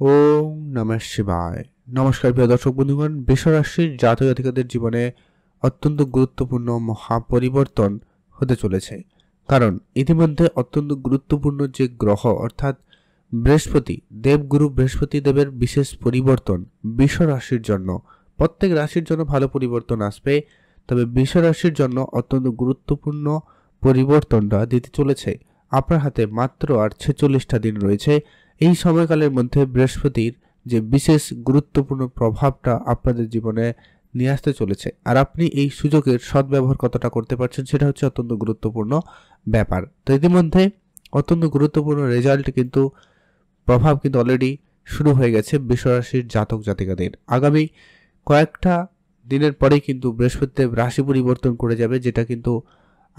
ওম নমঃ শিবায়। নমস্কার প্রিয় দর্শক বন্ধুগণ, বৃষরাশির জাতক জাতিকাদের জীবনে অত্যন্ত গুরুত্বপূর্ণ মহাপরিবর্তন হতে চলেছে। কারণ ইতিমধ্যে অত্যন্ত গুরুত্বপূর্ণ যে গ্রহ অর্থাৎ বৃহস্পতি, দেবগুরু বৃহস্পতি দেবের বিশেষ পরিবর্তন বৃষরাশির জন্য, প্রত্যেক রাশির জন্য ভালো পরিবর্তন আসবে, তবে বৃষরাশির জন্য অত্যন্ত গুরুত্বপূর্ণ পরিবর্তনটা দিতে চলেছে। আপনার হাতে মাত্র আর 46টা দিন রয়েছে। এই সময়কালের মধ্যে বৃহস্পতির যে বিশেষ গুরুত্বপূর্ণ প্রভাবটা আপনাদের জীবনে নিয়ে আসতে চলেছে, আর আপনি এই সুযোগের সদ্ব্যবহার কতটা করতে পারছেন সেটা হচ্ছে অত্যন্ত গুরুত্বপূর্ণ ব্যাপার। তো ইতিমধ্যে অত্যন্ত গুরুত্বপূর্ণ রেজাল্ট কিন্তু প্রভাব কিন্তু অলরেডি শুরু হয়ে গেছে বৃষরাশির জাতক জাতিকাদের। আগামী কয়েকটা দিনের পরেই কিন্তু বৃহস্পতিদেব রাশি পরিবর্তন করে যাবে, যেটা কিন্তু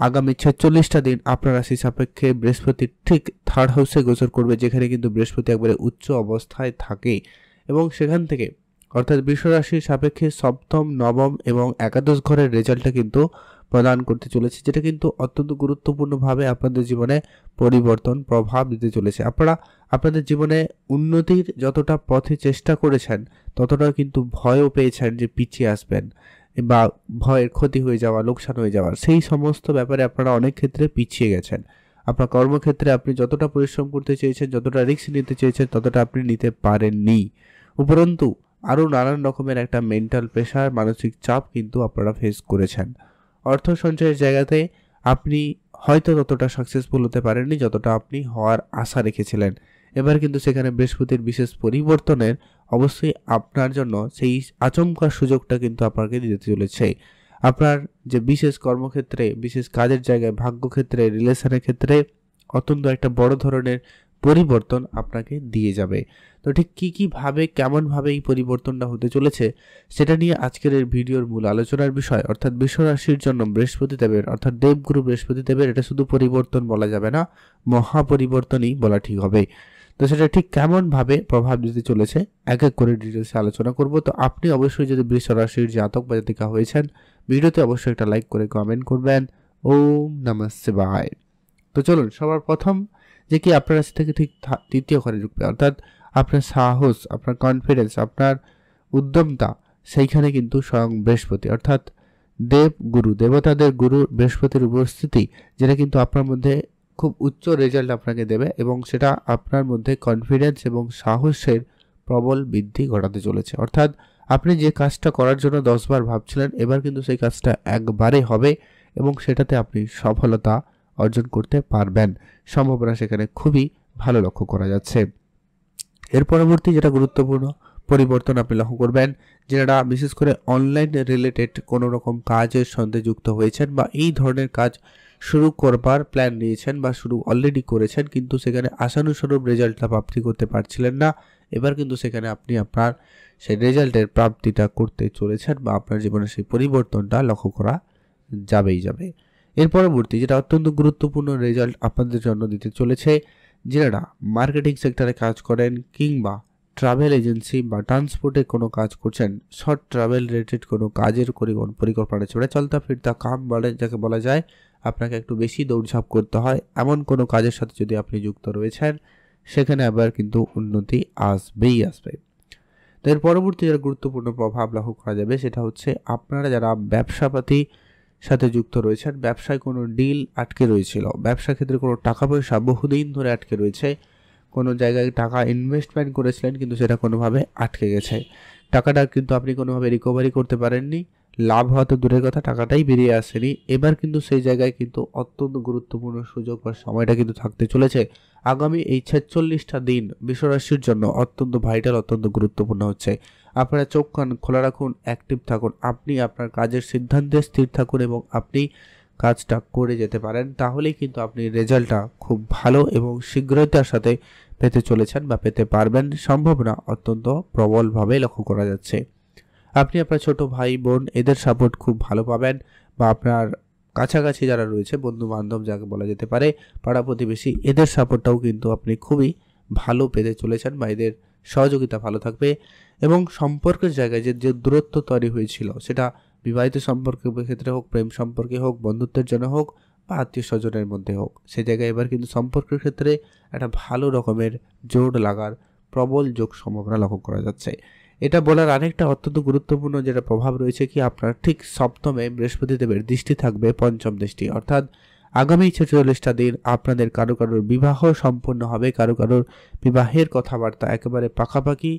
আগামী 46টা দিন আপনার রাশি সাপেক্ষে বৃহস্পতি ঠিক থার্ড হাউসে গোচর করবে, যেখানে কিন্তু বৃহস্পতি একবারে উচ্চ অবস্থায় থাকে এবং সেখান থেকে অর্থাৎ বৃষ রাশির সাপেক্ষে সপ্তম, নবম এবং একাদশ ঘরের রেজাল্টটা কিন্তু প্রদান করতে চলেছে, যেটা কিন্তু অত্যন্ত গুরুত্বপূর্ণভাবে আপনাদের জীবনে পরিবর্তন প্রভাব দিতে চলেছে। আপনারা আপনাদের জীবনে উন্নতির যতটা পথে চেষ্টা করেছেন, ততটা কিন্তু ভয়ও পেয়েছেন যে পিছিয়ে আসবেন বা ভয়ের ক্ষতি হয়ে যাওয়া, লোকসান হয়ে যাওয়ার, সেই সমস্ত ব্যাপারে আপনারা অনেক ক্ষেত্রে পিছিয়ে গেছেন। আপনার কর্মক্ষেত্রে আপনি যতটা পরিশ্রম করতে চেয়েছেন, যতটা রিস্ক নিতে চেয়েছেন, ততটা আপনি নিতে পারেননি। উপরন্তু আরও নানান রকমের একটা মেন্টাল প্রেশার, মানসিক চাপ কিন্তু আপনারা ফেস করেছেন। অর্থ সঞ্চয়ের জায়গাতে আপনি হয়তো ততটা সাকসেসফুল হতে পারেননি যতটা আপনি হওয়ার আশা রেখেছিলেন। এবার কিন্তু সেখানে বৃহস্পতির বিশেষ পরিবর্তনের অবশ্যই আপনার জন্য সেই আচমকা সুযোগটা কিন্তু আপনাকে দিতে চলেছে। আপনার যে বিশেষ কর্মক্ষেত্রে, বিশেষ কাজের জায়গায়, ভাগ্যক্ষেত্রে, রিলেশনের ক্ষেত্রে অত্যন্ত একটা বড় ধরনের পরিবর্তন আপনাকে দিয়ে যাবে। তো ঠিক কীভাবে, কেমনভাবে এই পরিবর্তনটা হতে চলেছে সেটা নিয়ে আজকের এই ভিডিওর মূল আলোচনার বিষয়। অর্থাৎ বৃষ রাশির জন্য বৃহস্পতি দেবের অর্থাৎ দেবগুরু বৃহস্পতি দেবের এটা শুধু পরিবর্তন বলা যাবে না, মহাপরিবর্তনই বলা ঠিক হবে। তো সেটা ঠিক কেমনভাবে প্রভাব দিতে চলেছে এক এক করে ডিটেলসে আলোচনা করব। তো আপনি অবশ্যই যদি বৃষ রাশির জাতক বা জাতিকা হয়েছেন, ভিডিওতে অবশ্যই একটা লাইক করে কমেন্ট করবেন। ওম নমঃ শিবায়। তো চলুন, সবার প্রথম যে কি আপনার রাশি থেকে ঠিক তৃতীয় ঘরে ঢুকবে, অর্থাৎ আপনার সাহস, আপনার কনফিডেন্স, আপনার উদ্যমতা, সেইখানে কিন্তু স্বয়ং বৃহস্পতি অর্থাৎ দেবগুরু, দেবতাদের গুরু বৃহস্পতির উপস্থিতি, যেটা কিন্তু আপনার মধ্যে খুব উচ্চ রেজাল্ট আপনাকে দেবে এবং সেটা আপনার মধ্যে কনফিডেন্স এবং সাহসের প্রবল বৃদ্ধি ঘটাতে চলেছে। অর্থাৎ আপনি যে কাজটা করার জন্য 10বার ভাবছিলেন, এবার কিন্তু সেই কাজটা একবারে হবে এবং সেটাতে আপনি সফলতা অর্জন করতে পারবেন। সম্ভাবনা সেখানে খুবই ভালো লক্ষ্য করা যাচ্ছে। এর পরবর্তী যেটা গুরুত্বপূর্ণ পরিবর্তন আপনি লক্ষ্য করবেন, যেটা বিশেষ করে অনলাইন রিলেটেড কোনো রকম কাজের সঙ্গে যুক্ত হয়েছেন বা এই ধরনের কাজ শুরু করবার প্ল্যান নিয়েছেন বা শুরু অলরেডি করেছেন, কিন্তু সেখানে আশানুস্বরূপ রেজাল্টটা প্রাপ্তি করতে পারছিলেন না। এবার কিন্তু সেখানে আপনি আপনার সেই রেজাল্টের প্রাপ্তিটা করতে চলেছেন বা আপনার জীবনে সেই পরিবর্তনটা লক্ষ্য করা যাবে। এর পরবর্তী যেটা অত্যন্ত গুরুত্বপূর্ণ রেজাল্ট আপনাদের জন্য দিতে চলেছে, যারা মার্কেটিং সেক্টরে কাজ করেন কিংবা ট্রাভেল এজেন্সি বা ট্রান্সপোর্টে কোনো কাজ করছেন, শর্ট ট্রাভেল রিলেটেড কোনো কাজের পরিকল্পনা চলে, চলতা ফিরতা কাম বলে যাকে বলা যায়, আপনাকে একটু বেশি দৌড়ঝাঁপ করতে হয়, এমন কোনো কাজের সাথে যদি আপনি যুক্ত রয়েছেন, সেখানে আবার কিন্তু উন্নতি আসবেই আসবে। তো এর পরবর্তী যারা গুরুত্বপূর্ণ প্রভাব লক্ষ্য করা যাবে সেটা হচ্ছে আপনারা যারা ব্যবসাপাতি সাথে যুক্ত রয়েছেন, ব্যবসায় কোনো ডিল আটকে রয়েছিল, ব্যবসা ক্ষেত্রে কোনো টাকা পয়সা বহুদিন ধরে আটকে রয়েছে, কোনো জায়গায় টাকা ইনভেস্টমেন্ট করেছিলেন কিন্তু সেটা কোনোভাবে আটকে গেছে, টাকাটা কিন্তু আপনি কোনোভাবে রিকভারি করতে পারেননি, লাভ হওয়া তো দূরের কথা, টাকাটাই বেরিয়ে আসেনি। এবার কিন্তু সেই জায়গায় কিন্তু অত্যন্ত গুরুত্বপূর্ণ সুযোগ বা সময়টা কিন্তু থাকতে চলেছে। আগামী এই 46টা দিন বৃষরাশির জন্য অত্যন্ত ভাইটাল, অত্যন্ত গুরুত্বপূর্ণ হচ্ছে। আপনারা চোখ কান খোলা রাখুন, অ্যাক্টিভ থাকুন, আপনি আপনার কাজের সিদ্ধান্তে স্থির থাকুন এবং আপনি কাজটা করে যেতে পারেন, তাহলেই কিন্তু আপনি রেজাল্টটা খুব ভালো এবং শীঘ্রতার সাথে পেতে চলেছেন বা পেতে পারবেন। সম্ভাবনা অত্যন্ত প্রবলভাবে লক্ষ্য করা যাচ্ছে। আপনি আপনার ছোট ভাই বোন এদের সাপোর্ট খুব ভালো পাবেন বা আপনার কাছাকাছি যারা রয়েছে, বন্ধু বান্ধব যাকে বলা যেতে পারে, পাড়া প্রতিবেশী, এদের সাপোর্টটাও কিন্তু আপনি খুবই ভালো পেতে চলেছেন বা এদের সহযোগিতা ভালো থাকবে। এবং সম্পর্কের জায়গায় যে যে দূরত্ব তৈরি হয়েছিল, সেটা বিবাহিত সম্পর্কের ক্ষেত্রে হোক, প্রেম সম্পর্কে হোক, বন্ধুত্বের জন্য হোক বা আত্মীয় স্বজনের মধ্যে হোক, সে জায়গায় এবার কিন্তু সম্পর্কের ক্ষেত্রে একটা ভালো রকমের জোর লাগার প্রবল যোগ সম্ভাবনা লক্ষ্য করা যাচ্ছে। এটা বলার আরেকটা অত্যন্ত গুরুত্বপূর্ণ যেটা প্রভাব রয়েছে কি আপনার ঠিক সপ্তমে বৃহস্পতি দেবের দৃষ্টি থাকবে, পঞ্চম দৃষ্টি, অর্থাৎ আগামী 46টা দিন আপনাদের কারো কারোর বিবাহ সম্পন্ন হবে, কারো কারোর বিবাহের কথাবার্তা একেবারে পাকাপাকি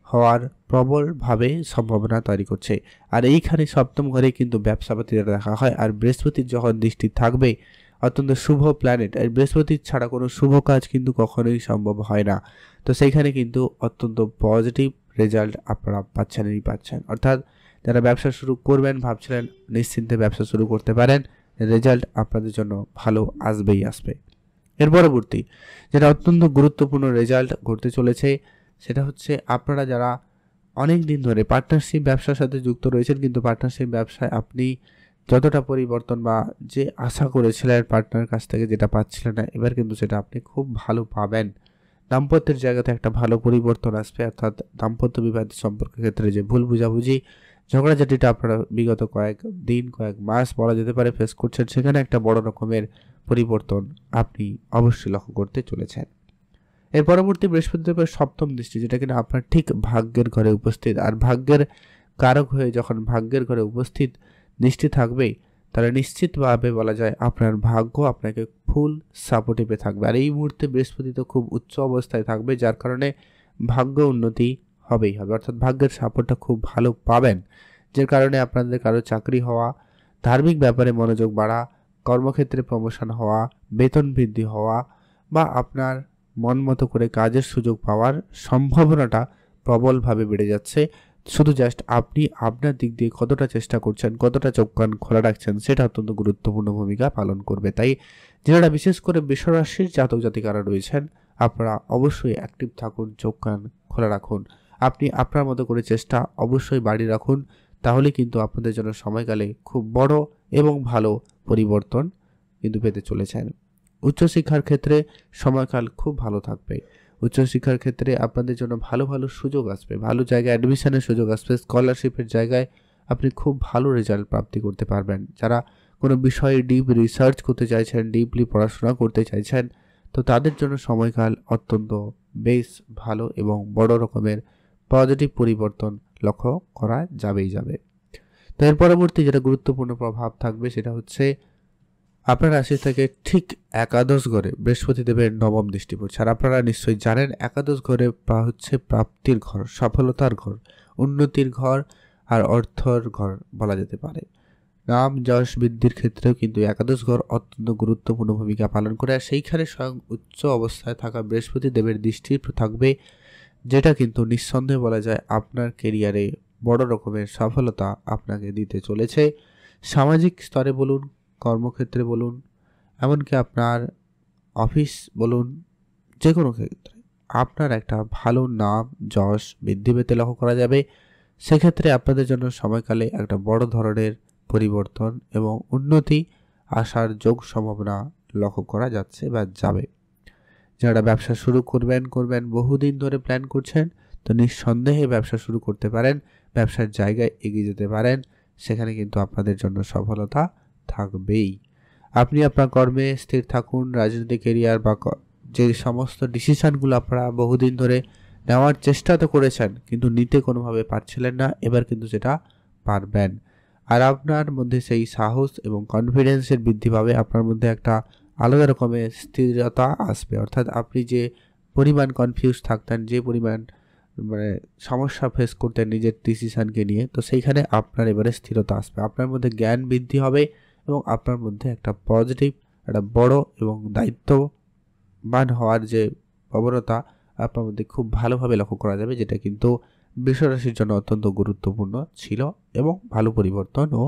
হওয়ার প্রবলভাবে সম্ভাবনা তৈরি করছে। আর এইখানে সপ্তম ঘরে কিন্তু ব্যবসাপাতিরা দেখা হয়, আর বৃহস্পতির যখন দৃষ্টি থাকবে অত্যন্ত শুভ প্ল্যানেট, আর বৃহস্পতির ছাড়া কোনো শুভ কাজ কিন্তু কখনোই সম্ভব হয় না। তো সেইখানে কিন্তু অত্যন্ত পজিটিভ রেজাল্ট আপনারা পাচ্ছেন। অর্থাৎ যারা ব্যবসা শুরু করবেন ভাবছিলেন নিশ্চিন্তে ব্যবসা শুরু করতে পারেন, রেজাল্ট আপনাদের জন্য ভালো আসবে। এর পরবর্তী যেটা অত্যন্ত গুরুত্বপূর্ণ রেজাল্ট ঘটতে চলেছে সেটা হচ্ছে আপনারা যারা অনেক দিন ধরে পার্টনারশিপ ব্যবসার সাথে যুক্ত রয়েছেন কিন্তু পার্টনারশিপ ব্যবসায় আপনি যতটা পরিবর্তন বা যে আশা করেছিলেন পার্টনার কাছ থেকে যেটা পাচ্ছিলেন না, এবার কিন্তু সেটা আপনি খুব ভালো পাবেন। দাম্পত্যের জায়গাতে একটা ভালো পরিবর্তন আসবে, অর্থাৎ দাম্পত্য বিবাহিত সম্পর্কের ক্ষেত্রে যে ভুল বুঝাবুঝি ঝগড়াঝাটিটা আপনারা বিগত কয়েক মাস বলা যেতে পারে ফেস করছেন, সেখানে একটা বড় রকমের পরিবর্তন আপনি অবশ্যই লক্ষ্য করতে চলেছেন। এর পরবর্তী বৃহস্পতিদেবের সপ্তম দৃষ্টি যেটা কিনা আপনার ঠিক ভাগ্যের ঘরে উপস্থিত, আর ভাগ্যের কারক হয়ে যখন ভাগ্যের ঘরে উপস্থিত দৃষ্টি থাকবে তাহলে নিশ্চিতভাবে বলা যায় আপনার ভাগ্য আপনাকে ফুল সাপোর্টিভে থাকবে। আর এই মুহূর্তে বৃহস্পতি তো খুব উচ্চ অবস্থায় থাকবে, যার কারণে ভাগ্য উন্নতি হবে, অর্থাৎ ভাগ্যের সাপোর্টটা খুব ভালো পাবেন, যার কারণে আপনাদের কারো চাকরি হওয়া, ধার্মিক ব্যাপারে মনোযোগ বাড়া, কর্মক্ষেত্রে প্রমোশন হওয়া, বেতন বৃদ্ধি হওয়া বা আপনার মন মতো করে কাজের সুযোগ পাওয়ার সম্ভাবনাটা প্রবলভাবে বেড়ে যাচ্ছে। শুধু জাস্ট আপনি আপনার দিক দিয়ে কতটা চেষ্টা করছেন, কতটা চোখ কান খোলা রাখছেন সেটা অত্যন্ত গুরুত্বপূর্ণ ভূমিকা পালন করবে। তাই যারা বিশেষ করে বৃষরাশির জাতক জাতিকারা রয়েছেন আপনারা অবশ্যই অ্যাক্টিভ থাকুন, চোখ কান খোলা রাখুন, আপনি আপনার মতো করে চেষ্টা অবশ্যই বাড়িয়ে রাখুন, তাহলে কিন্তু আপনাদের জন্য সময়কালে খুব বড় এবং ভালো পরিবর্তন কিন্তু পেতে চলেছেন। উচ্চশিক্ষার ক্ষেত্রে সময়কাল খুব ভালো থাকবে। উচ্চশিক্ষার ক্ষেত্রে আপনাদের জন্য ভালো ভালো সুযোগ আসবে, ভালো জায়গায় অ্যাডমিশনের সুযোগ আসবে, স্কলারশিপের জায়গায় আপনি খুব ভালো রেজাল্ট প্রাপ্তি করতে পারবেন। যারা কোনো বিষয়ে ডিপ রিসার্চ করতে চাইছেন, ডিপলি পড়াশোনা করতে চাইছেন, তো তাদের জন্য সময়কাল অত্যন্ত বেশ ভালো এবং বড় রকমের পজিটিভ পরিবর্তন লক্ষ্য করা যাবে। তো এর পরবর্তী যেটা গুরুত্বপূর্ণ প্রভাব থাকবে সেটা হচ্ছে আপনার রাশি থেকে ঠিক একাদশ ঘরে বৃহস্পতি দেবের নবম দৃষ্টি পড়ছে। আর আপনারা নিশ্চয়ই জানেন একাদশ ঘরে হচ্ছে প্রাপ্তির ঘর, সফলতার ঘর, উন্নতির ঘর আর অর্থর ঘর বলা যেতে পারে। নাম যশ বৃদ্ধির ক্ষেত্রেও কিন্তু একাদশ ঘর অত্যন্ত গুরুত্বপূর্ণ ভূমিকা পালন করে, আর সেইখানে স্বয়ং উচ্চ অবস্থায় থাকা বৃহস্পতি দেবের দৃষ্টি থাকবে, যেটা কিন্তু নিঃসন্দেহে বলা যায় আপনার কেরিয়ারে বড় রকমের সফলতা আপনাকে দিতে চলেছে। সামাজিক স্তরে বলুন, কর্মক্ষেত্রে বলুন, এমনকি আপনার অফিস বলুন, যে কোনো ক্ষেত্রে আপনার একটা ভালো নাম যশ বৃদ্ধি পেতে লক্ষ্য করা যাবে। সেক্ষেত্রে আপনাদের জন্য সময়কালে একটা বড় ধরনের পরিবর্তন এবং উন্নতি আসার যোগ সম্ভাবনা লক্ষ্য করা যাচ্ছে বা যাবে। যারা ব্যবসা শুরু করবেন বহুদিন ধরে প্ল্যান করছেন, তো নিঃসন্দেহে ব্যবসা শুরু করতে পারেন, ব্যবসার জায়গায় এগিয়ে যেতে পারেন, সেখানে কিন্তু আপনাদের জন্য সফলতা থাকবেই। আপনি আপনার কর্মে স্থির থাকুন, রাজনৈতিক ক্যারিয়ার বা যে সমস্ত ডিসিশনগুলো আপনারা বহুদিন ধরে নেওয়ার চেষ্টা তো করেছেন কিন্তু নিতে কোনোভাবে পারছিলেন না, এবার কিন্তু সেটা পারবেন। আর আপনার মধ্যে সেই সাহস এবং কনফিডেন্সের বৃদ্ধি পাবে, আপনার মধ্যে একটা আলাদা রকমের স্থিরতা আসবে। অর্থাৎ আপনি যে পরিমাণ কনফিউজ থাকতেন, যে পরিমাণ সমস্যা ফেস করতেন নিজের ডিসিশনকে নিয়ে, তো সেইখানে আপনার এবারে স্থিরতা আসবে, আপনার মধ্যে জ্ঞান বৃদ্ধি হবে এবং আপনার মধ্যে একটা পজিটিভ, একটা বড় এবং দায়িত্ববান হওয়ার যে প্রবণতা আপনার মধ্যে খুব ভালোভাবে লক্ষ্য করা যাবে, যেটা কিন্তু বৃষরাশির জন্য অত্যন্ত গুরুত্বপূর্ণ ছিল এবং ভালো পরিবর্তনও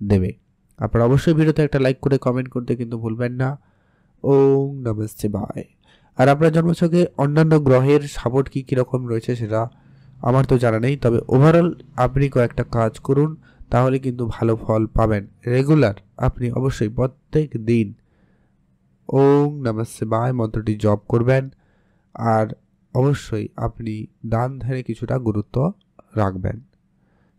দেবে। আপনারা অবশ্যই ভিডিওতে একটা লাইক করে কমেন্ট করতে কিন্তু ভুলবেন না। ওম নমঃ শিবায়। আর আপনার জন্মছকে অন্যান্য গ্রহের সাপোর্ট কীরকম রয়েছে সেটা আমার তো জানা নেই, তবে ওভারঅল আপনি কয়েকটা কাজ করুন, তাহলে কিন্তু ভালো ফল পাবেন। রেগুলার আপনি অবশ্যই প্রত্যেক দিন ওম নমঃ শিবায় মন্ত্রটি জপ করবেন, আর অবশ্যই আপনি দান ধ্যানে কিছুটা গুরুত্ব রাখবেন।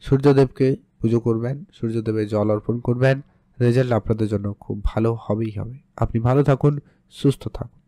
সূর্যদেবকে পুজো করবেন, সূর্যদেবের জল অর্পণ করবেন, রেজাল্ট আপনাদের জন্য খুব ভালো হবেই হবে। আপনি ভালো থাকুন, সুস্থ থাকুন।